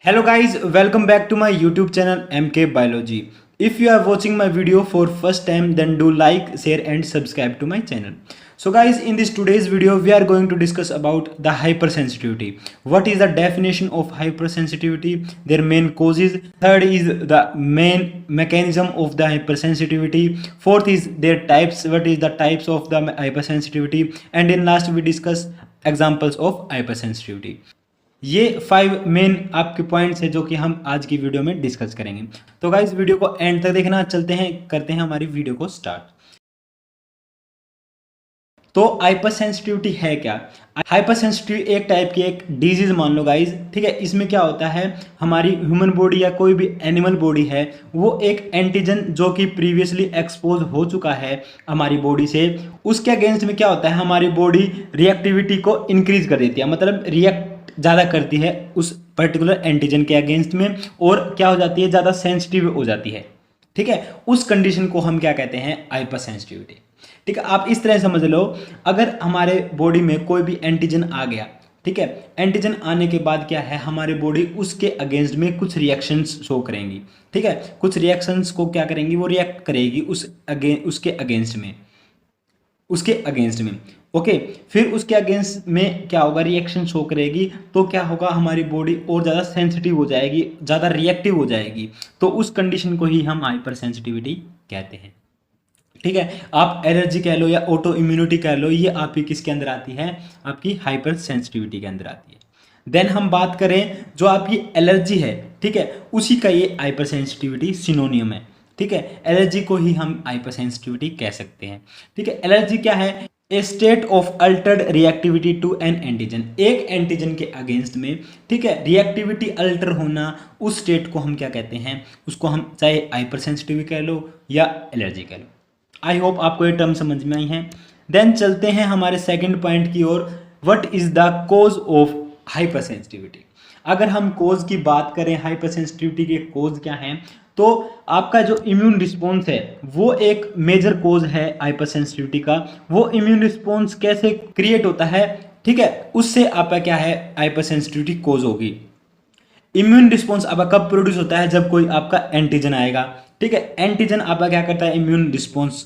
Hello guys, welcome back to my YouTube channel MK Biology. If you are watching my video for first time, then do like, share and subscribe to my channel. So guys, in this today's video we are going to discuss about the hypersensitivity. What is the definition of hypersensitivity, their main causes, third is the main mechanism of the hypersensitivity, fourth is their types, what is the types of the hypersensitivity, and in last we discuss examples of hypersensitivity. ये 5 main आपके points है जो कि हम आज की video में discuss करेंगे। तो गाइस वीडियो को एंड तक देखना, चलते हैं करते हैं हमारी वीडियो को स्टार्ट। तो हाइपर सेंसिटिविटी है क्या? हाइपर सेंसिटिविटी एक टाइप की एक डिजीज मान लो गाइज, ठीक है। इसमें क्या होता है, हमारी ह्यूमन बॉडी या कोई भी एनिमल बॉडी है वो एक एंटीजन जो कि प्रीवियसली एक्सपोज हो चुका है हमारी बॉडी से, उसके अगेंस्ट में क्या होता है, हमारी बॉडी रिएक्टिविटी को इंक्रीज कर देती है, मतलब रिएक्ट ज़्यादा करती है उस पर्टिकुलर एंटीजन के अगेंस्ट में, और क्या हो जाती है, ज़्यादा सेंसिटिव हो जाती है, ठीक है। उस कंडीशन को हम क्या कहते हैं, हाइपर सेंसिटिविटी, ठीक है। आप इस तरह समझ लो, अगर हमारे बॉडी में कोई भी एंटीजन आ गया, ठीक है, एंटीजन आने के बाद क्या है, हमारी बॉडी उसके अगेंस्ट में कुछ रिएक्शंस शो करेंगी, ठीक है। कुछ रिएक्शंस को क्या करेंगी, वो रिएक्ट करेगी उसके अगेंस्ट में, ओके। फिर उसके अगेंस्ट में क्या होगा, रिएक्शन शो करेगी, तो क्या होगा, हमारी बॉडी और ज़्यादा सेंसिटिव हो जाएगी, ज़्यादा रिएक्टिव हो जाएगी। तो उस कंडीशन को ही हम हाइपर सेंसिटिविटी कहते हैं, ठीक है। आप एलर्जी कह लो या ऑटो इम्यूनिटी कह लो, ये आपकी किसके अंदर आती है, आपकी हाइपर सेंसिटिविटी के अंदर आती है। देन हम बात करें जो आपकी एलर्जी है, ठीक है, उसी का ये हाइपर सेंसिटिविटी सिनोनियम है, ठीक है। एलर्जी को ही हम हाइपर सेंसिटिविटी कह सकते हैं, ठीक है। एलर्जी क्या है, a state of altered reactivity to an antigen, एक एंटीजन के अगेंस्ट में, ठीक है, रिएक्टिविटी अल्टर होना, उस स्टेट को हम क्या कहते हैं, उसको हम चाहे हाइपर सेंसिटिविटी कह लो या एलर्जी कह लो। आई होप आपको ये टर्म समझ में आई है। देन चलते हैं हमारे सेकंड पॉइंट की ओर, what is the cause of hypersensitivity. अगर हम कोज की बात करें, हाइपर सेंसिटिविटी के कोज क्या हैं, तो आपका जो इम्यून रिस्पॉन्स है वो एक मेजर कोज है हाइपर सेंसिटिविटी का। वो इम्यून रिस्पॉन्स कैसे क्रिएट होता है, ठीक है, उससे आपका क्या है, हाइपर सेंसिटिविटी कोज होगी। इम्यून रिस्पॉन्स आपका कब प्रोड्यूस होता है, जब कोई आपका एंटीजन आएगा, ठीक है। एंटीजन आपका क्या करता है, इम्यून रिस्पॉन्स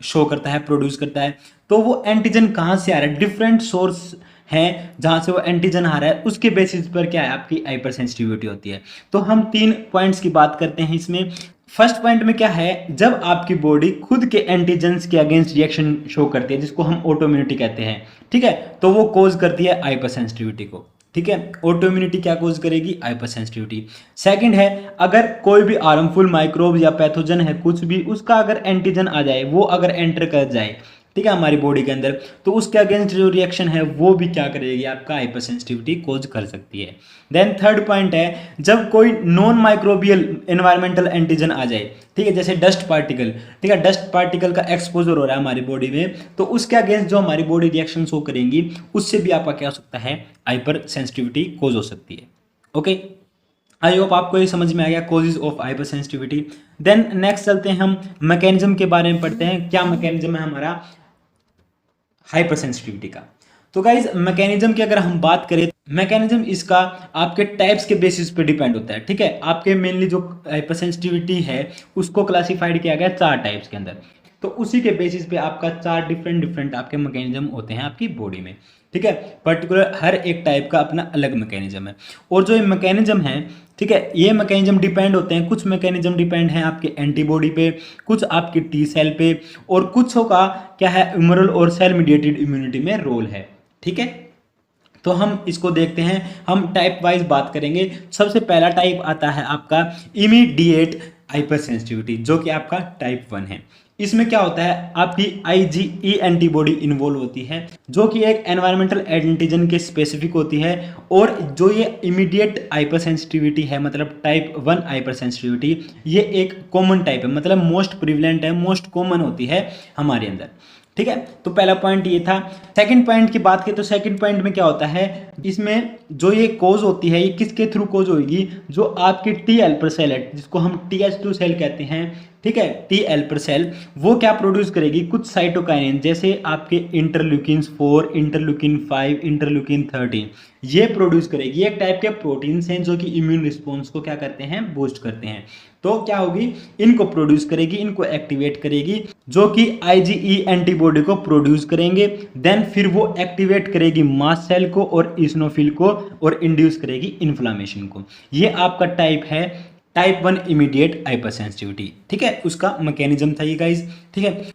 शो करता है, प्रोड्यूस करता है। तो वो एंटीजन कहाँ से आ रहा है, डिफरेंट सोर्स हैं जहाँ से वो एंटीजन आ रहा है, उसके बेसिस पर क्या है, आपकी हाइपर सेंसिटिविटी होती है। तो हम 3 पॉइंट्स की बात करते हैं इसमें। फर्स्ट पॉइंट में क्या है, जब आपकी बॉडी खुद के एंटीजन्स के अगेंस्ट रिएक्शन शो करती है, जिसको हम ऑटो इम्यूनिटी कहते हैं, ठीक है, तो वो कोज करती है हाइपर सेंसिटिविटी को, ठीक है। ऑटो इम्यूनिटी क्या कोज करेगी, हाइपर सेंसिटिविटी। सेकंड है, अगर कोई भी हार्मफुल माइक्रोब या पैथोजन है, कुछ भी उसका अगर एंटीजन आ जाए, वो अगर एंटर कर जाए, ठीक है, हमारी बॉडी के अंदर, तो उसके अगेंस्ट जो रिएक्शन है वो भी क्या करेगी, आपका हाइपर सेंसिटिविटी कोज कर सकती है। देन थर्ड पॉइंट है, जब कोई नॉन माइक्रोबियल एनवायरमेंटल एंटीजन आ जाए, ठीक है, जैसे डस्ट पार्टिकल, ठीक है, डस्ट पार्टिकल का एक्सपोजर हो रहा है हमारी बॉडी में, तो उसके अगेंस्ट जो हमारी बॉडी रिएक्शन शो करेंगी, उससे भी आपका क्या हो सकता है, हाइपर सेंसिटिविटी कोज हो सकती है, ओके। आई होप आपको ये समझ में आ गया, causes of hypersensitivity. Then next चलते हैं, हम मैकेनिज्म के बारे में पढ़ते हैं, क्या मैकेनिज्म है हमारा हाइपर सेंसिटिविटी का। तो गाइज मैकेनिज्म की अगर हम बात करें, मैकेनिज्म इसका आपके टाइप्स के बेसिस पे डिपेंड होता है, ठीक है। आपके मेनली जो हाइपर सेंसिटिविटी है उसको क्लासिफाइड किया गया 4 टाइप्स के अंदर, तो उसी के बेसिस पे आपका 4 डिफरेंट आपके मैकेनिज्म होते हैं आपकी बॉडी में, ठीक है। पर्टिकुलर हर एक टाइप का अपना अलग मैकेनिज्म है, और जो ये मैकेनिज्म है, ठीक है, ये मैकेनिज्म डिपेंड होते हैं, कुछ मैकेनिज्म डिपेंड है आपके एंटीबॉडी पे, कुछ आपके टी सेल पे, और कुछ का क्या है, ह्यूमरल और सेल मीडिएटेड इम्यूनिटी में रोल है, ठीक है। तो हम इसको देखते हैं, हम टाइप वाइज बात करेंगे। सबसे पहला टाइप आता है आपका इमीडिएट हाइपर सेंसिटिविटी, जो कि आपका टाइप 1 है। इसमें क्या होता है, आपकी IgE एंटीबॉडी इन्वॉल्व होती है, जो कि एक एनवायरमेंटल एंटीजन के स्पेसिफिक होती है। और जो ये इमीडिएट हाइपर सेंसिटिविटी है, मतलब टाइप 1 हाइपर सेंसिटिविटी, ये एक कॉमन टाइप है, मतलब मोस्ट प्रिवलेंट है, मोस्ट कॉमन होती है हमारे अंदर, ठीक है, तो पहला पॉइंट ये था। सेकंड पॉइंट की बात करें तो सेकंड पॉइंट में क्या होता है, इसमें जो ये कोज होती है ये किसके थ्रू कोज होगी, जो आपकी टी हेल्पर सेल है जिसको हम TH2 सेल कहते हैं, ठीक है, टी हेल्पर सेल, वो क्या प्रोड्यूस करेगी, कुछ साइटोकाइनिन जैसे आपके इंटरल्यूकिन 4, इंटरल्यूकिन 5, इंटरल्यूकिन 13, ये प्रोड्यूस करेगी। एक टाइप के प्रोटीन्स हैं जो कि इम्यून रिस्पॉन्स को क्या करते हैं, बूस्ट करते हैं। तो क्या होगी, इनको प्रोड्यूस करेगी, इनको एक्टिवेट करेगी, जो कि IgE एंटीबॉडी को प्रोड्यूस करेंगे। देन फिर वो एक्टिवेट करेगी मास्ट सेल को और इस्नोफिल को और इंड्यूस करेगी इन्फ्लामेशन को। ये आपका टाइप है टाइप 1 इमीडिएट हाइपरसेंसिटिविटी, ठीक है, उसका मैकेनिज्म था ये गाइस, ठीक है।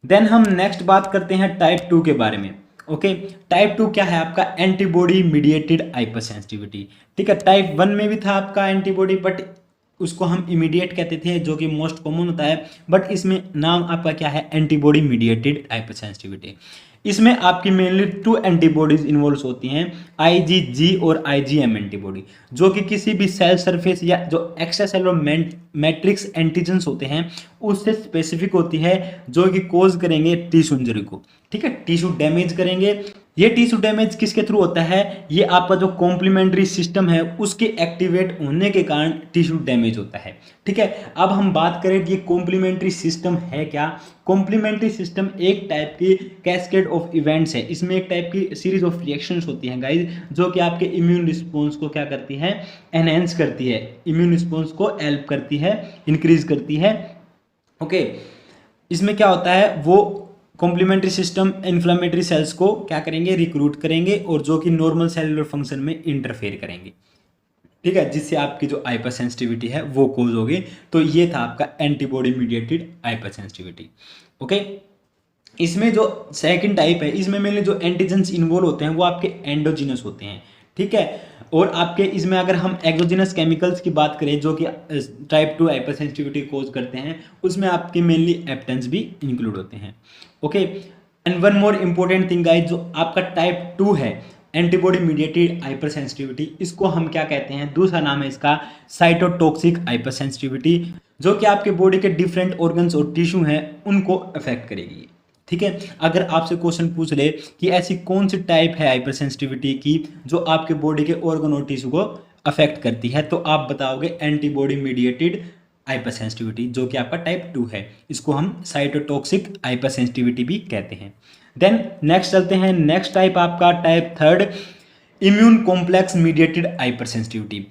देन हम नेक्स्ट बात करते हैं टाइप 2 के बारे में। ओके, टाइप 2 क्या है आपका, एंटीबॉडी मीडिएटेड हाइपरसेंसिटिविटी, ठीक है। टाइप 1 में भी था आपका एंटीबॉडी, बट उसको हम इमीडिएट कहते थे जो कि मोस्ट कॉमन होता है, बट इसमें नाम आपका क्या है, एंटीबॉडी मीडिएटेड हाइपरसेंसिटिविटी। इसमें आपकी मेनली 2 एंटीबॉडीज इन्वॉल्व होती हैं, IgG और IgM एंटीबॉडी, जो कि किसी भी सेल सरफेस या जो एक्स्ट्रा सेलुलर मैट्रिक्स एंटीजेंस होते हैं उससे स्पेसिफिक होती है, जो कि कोज करेंगे टिश्यू इंजरी को, ठीक है, टिश्यू डैमेज करेंगे। ये टिश्यू डैमेज किसके थ्रू होता है, ये आपका जो कॉम्प्लीमेंट्री सिस्टम है उसके एक्टिवेट होने के कारण टिश्यू डैमेज होता है, ठीक है। अब हम बात करें कि ये कॉम्प्लीमेंट्री सिस्टम है क्या। कॉम्प्लीमेंट्री सिस्टम एक टाइप की कैस्केड ऑफ इवेंट्स है, इसमें एक टाइप की सीरीज ऑफ रिएक्शंस होती हैं गाइज, जो कि आपके इम्यून रिस्पॉन्स को क्या करती है, एनहेंस करती है, इम्यून रिस्पॉन्स को हेल्प करती है, इंक्रीज करती है। ओके, इसमें क्या होता है, वो कॉम्प्लीमेंट्री सिस्टम इन्फ्लामेटरी सेल्स को क्या करेंगे, रिक्रूट करेंगे और जो कि नॉर्मल सेलुलर फंक्शन में इंटरफेयर करेंगे, ठीक है, जिससे आपकी जो हाइपर सेंसिटिविटी है वो कोज होगी। तो ये था आपका antibody mediated hyper sensitivity. Okay, इसमें जो सेकंड टाइप है, इसमें मेनली जो एंटीजेंस इन्वॉल्व होते हैं वो आपके एंडोजिनस होते हैं, ठीक है। और आपके इसमें अगर हम एक्सोजिनस केमिकल्स की बात करें जो कि टाइप 2 हाइपर सेंसिटिविटी कोज करते हैं, उसमें आपके मेनली एप्टेंस भी इंक्लूड होते हैं। Okay, and one more important thing guys, जो आपका टाइप 2 है एंटीबॉडी मीडिएटेड हाइपर सेंसिटिविटी, इसको हम क्या कहते हैं, दूसरा नाम है इसका साइटोटॉक्सिक हाइपर सेंसिटिविटी, जो कि आपके बॉडी के डिफरेंट ऑर्गन्स और टिश्यू हैं उनको अफेक्ट करेगी, ठीक है। अगर आपसे क्वेश्चन पूछ ले कि ऐसी कौन सी टाइप है हाइपर सेंसिटिविटी की जो आपके बॉडी के ऑर्गन और टिश्यू को अफेक्ट करती है, तो आप बताओगे एंटीबॉडी मीडिएटेड हाइपर सेंसिटिविटी, जो कि आपका टाइप 2 है। इसको हम साइटोटॉक्सिक हाइपर सेंसिटिविटी भी कहते हैं। देन नेक्स्ट चलते हैं, नेक्स्ट टाइप आपका type 3 immune complex mediated hyper sensitivity.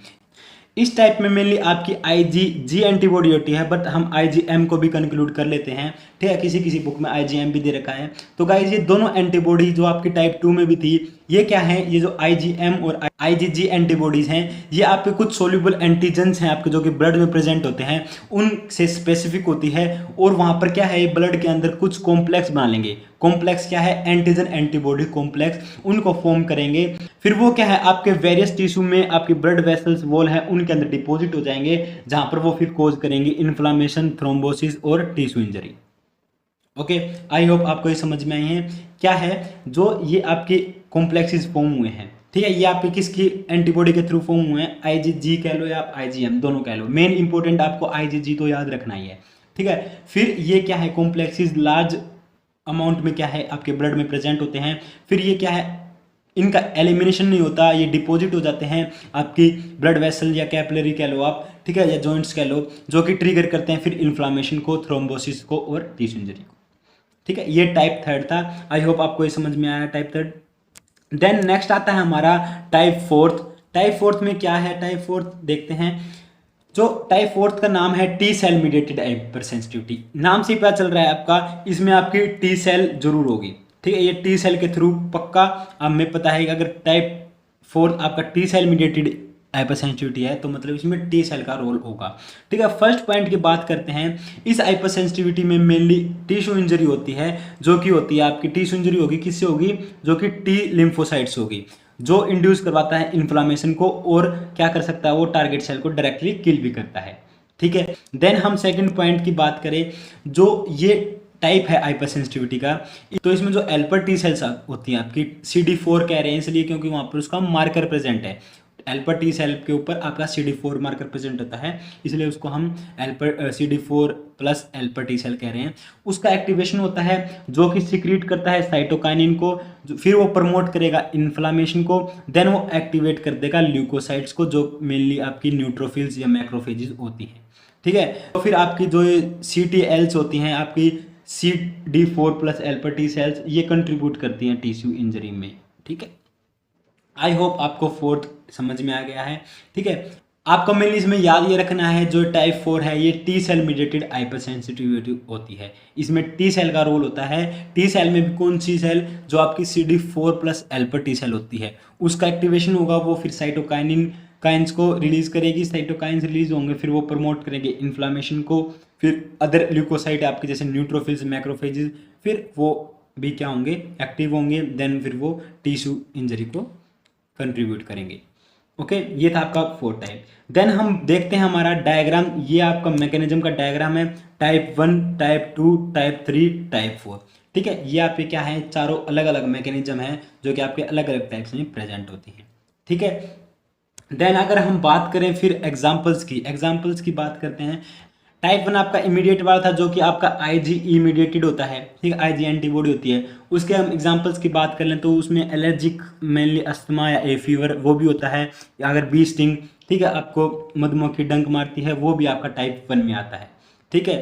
इस टाइप में मेनली आपकी IgG एंटीबॉडी होती है, बट हम IgM को भी कंक्लूड कर लेते हैं, ठीक है, किसी किसी बुक में IgM भी दे रखा है। तो गाइज ये दोनों एंटीबॉडी जो आपकी टाइप 2 में भी थी, ये क्या है, ये जो IgM और IgG एंटीबॉडीज हैं, ये आपके कुछ सोल्यूबल एंटीजेंस हैं आपके जो कि ब्लड में प्रेजेंट होते हैं, उनसे स्पेसिफिक होती है। और वहाँ पर क्या है, ये ब्लड के अंदर कुछ कॉम्प्लेक्स बना लेंगे। कॉम्प्लेक्स क्या है, एंटीजन एंटीबॉडी कॉम्प्लेक्स, उनको फॉर्म करेंगे। फिर वो क्या है, आपके वेरियस टिश्यू में आपकी ब्लड वेसल्स वॉल है उनके अंदर डिपॉजिट हो जाएंगे, जहाँ पर वो फिर कोज करेंगे इन्फ्लामेशन, थ्रोम्बोसिस और tissue injury. Okay, I hope आपको ये समझ में आई है क्या है जो ये आपके कॉम्प्लेक्सेस फॉर्म हुए हैं, ठीक है। ये आपके किसकी एंटीबॉडी के थ्रू फॉर्म हुए हैं, IgG कह लो या आप IgM दोनों कह लो, मेन इंपॉर्टेंट आपको IgG तो याद रखना ही है, ठीक है। फिर ये क्या है, कॉम्प्लेक्सेस लार्ज अमाउंट में क्या है आपके ब्लड में प्रेजेंट होते हैं। फिर ये क्या है, इनका एलिमिनेशन नहीं होता, ये डिपॉजिट हो जाते हैं आपकी ब्लड वेसल या कैपिलरी कह लो आप, ठीक है, या जॉइंट्स कह लो, जो कि ट्रिगर करते हैं फिर इन्फ्लामेशन को, थ्रोम्बोसिस को और टिश्यू इंजरी को, ठीक है। ये टाइप 3 था। आई होप आपको ये समझ में आया टाइप 3। देन नेक्स्ट आता है हमारा टाइप 4। टाइप 4 में क्या है, टाइप 4 देखते हैं। जो टाइप 4 का नाम है T cell mediated hypersensitivity. नाम से पता चल रहा है आपका, इसमें आपकी टी सेल जरूर होगी, ठीक है, ये टी सेल के थ्रू पक्का हमें पता है कि अगर टाइप 4 आपका T cell mediated hypersensitivity है तो मतलब इसमें टी सेल का रोल होगा, ठीक है। फर्स्ट पॉइंट की बात करते हैं, इस हाइपर सेंसिटिविटी में मेनली टिश्यू इंजरी होती है, जो कि होती है आपकी टिश्यू इंजरी होगी, किससे होगी, जो कि टी लिम्फोसाइट्स होगी, जो इंड्यूस करवाता है इन्फ्लामेशन को और क्या कर सकता है, वो टारगेट सेल को डायरेक्टली किल भी करता है, ठीक है। देन हम सेकंड पॉइंट की बात करें, जो ये टाइप है हाइपर सेंसिटिविटी का, तो इसमें जो हेल्पर टी सेल्स होती हैं आपकी CD4 कह रहे हैं इसलिए क्योंकि वहाँ पर उसका मार्कर प्रेजेंट है। हेल्पर टी सेल के ऊपर आपका CD4 मार्कर प्रेजेंट होता है, इसलिए उसको हम helper CD4 plus helper T cell कह रहे हैं। उसका एक्टिवेशन होता है जो कि सिक्रीट करता है साइटोकाइनिन को, फिर वो प्रमोट करेगा इन्फ्लामेशन को, देन वो एक्टिवेट कर देगा ल्यूकोसाइट्स को जो मेनली आपकी न्यूट्रोफिल्स या मैक्रोफेजेस होती हैं, ठीक है। तो फिर आपकी जो CTLs होती हैं, आपकी CD4 plus helper T cells, ये कंट्रीब्यूट करती हैं टिश्यू इंजरी में, ठीक है। आई होप आपको फोर्थ समझ में आ गया है, ठीक है। आपको मेनली इसमें याद ये रखना है जो टाइप 4 है ये T cell mediated hypersensitivity होती है। इसमें टी सेल का रोल होता है। टी सेल में भी कौन सी सेल, जो आपकी CD4 plus helper T cell होती है, उसका एक्टिवेशन होगा, वो फिर साइटोकाइंस को रिलीज करेगी, साइटोकाइंस रिलीज होंगे, फिर वो प्रमोट करेंगे इन्फ्लामेशन को, फिर अदर ल्यूकोसाइट आपके जैसे न्यूट्रोफिल्स मैक्रोफेजेस, फिर वो भी क्या होंगे, एक्टिव होंगे, देन फिर वो टिश्यू इंजरी को कंट्रीब्यूट करेंगे। ओके, ये था आपका 4 टाइप। देन हम देखते हैं हमारा डायग्राम, ये आपका मैकेनिज्म का डायग्राम है, टाइप 1, टाइप 2, टाइप 3, टाइप 4, ठीक है। ये आपके क्या है, चारों अलग अलग मैकेनिज्म हैं जो कि आपके अलग अलग टाइप्स में प्रेजेंट होती हैं, ठीक है। देन अगर हम बात करें फिर एग्जाम्पल्स की बात करते हैं। टाइप 1 आपका इमीडिएट वाला था जो कि आपका IgE मीडिएटेड होता है, ठीक है, IG एंटीबॉडी होती है। उसके हम एग्जांपल्स की बात कर लें तो उसमें एलर्जिक मेनली अस्थमा या ए फीवर वो भी होता है, या अगर बी स्टिंग, ठीक है, आपको मधुमक्खी डंक मारती है, वो भी आपका टाइप 1 में आता है, ठीक है।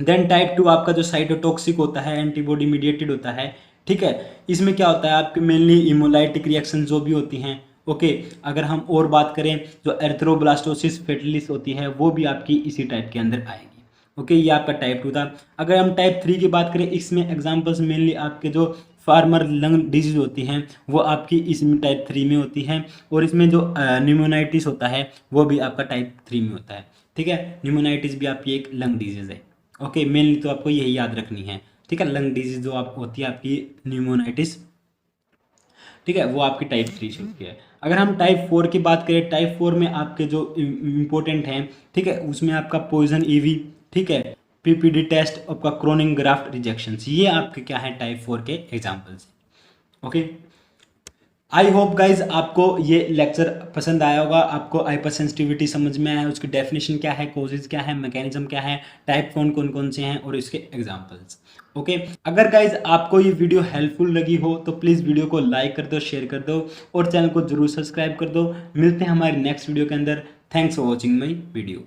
देन टाइप 2 आपका जो साइटोटॉक्सिक होता है, एंटीबॉडी मीडिएटेड होता है, ठीक है। इसमें क्या होता है, आपके मेनली इमोलाइटिक रिएक्शन जो भी होती हैं, ओके। अगर हम और बात करें जो एर्थ्रोब्लास्टोसिस फेटलिस होती है, वो भी आपकी इसी टाइप के अंदर आएगी, ओके। ये आपका टाइप 2 था। अगर हम टाइप 3 की बात करें, इसमें एग्जांपल्स मेनली आपके जो फार्मर लंग डिजीज होती हैं वो आपकी इसमें टाइप 3 में होती हैं, और इसमें जो न्यूमोनाइटिस होता है वो भी आपका टाइप 3 में होता है, ठीक है। न्यूमोनाइटिस भी आपकी एक लंग डिजीज है, ओके। मेनली तो आपको यही याद रखनी है, ठीक है। लंग डिजीज जो आप होती है आपकी न्यूमोनाइटिस, ठीक है, वो आपकी टाइप 3 से होती है। अगर हम टाइप 4 की बात करें, टाइप 4 में आपके जो इम्पोर्टेंट हैं, ठीक है, उसमें आपका पॉइजन ईवी, ठीक है, PPD टेस्ट, आपका क्रोनिक ग्राफ्ट रिजेक्शन, ये आपके क्या है टाइप 4 के examples, okay. I hope guys आपको ये लेक्चर पसंद आया होगा, आपको हाइपर सेंसिटिविटी समझ में आया, उसकी डेफिनेशन क्या है, कोजेज क्या है, मैकेनिज्म क्या है, टाइप कौन कौन से हैं और इसके एग्जांपल्स, ओके। अगर गाइज आपको ये वीडियो हेल्पफुल लगी हो तो प्लीज़ वीडियो को लाइक कर दो, शेयर कर दो और चैनल को जरूर सब्सक्राइब कर दो। मिलते हैं हमारे नेक्स्ट वीडियो के अंदर। Thanks for watching my video.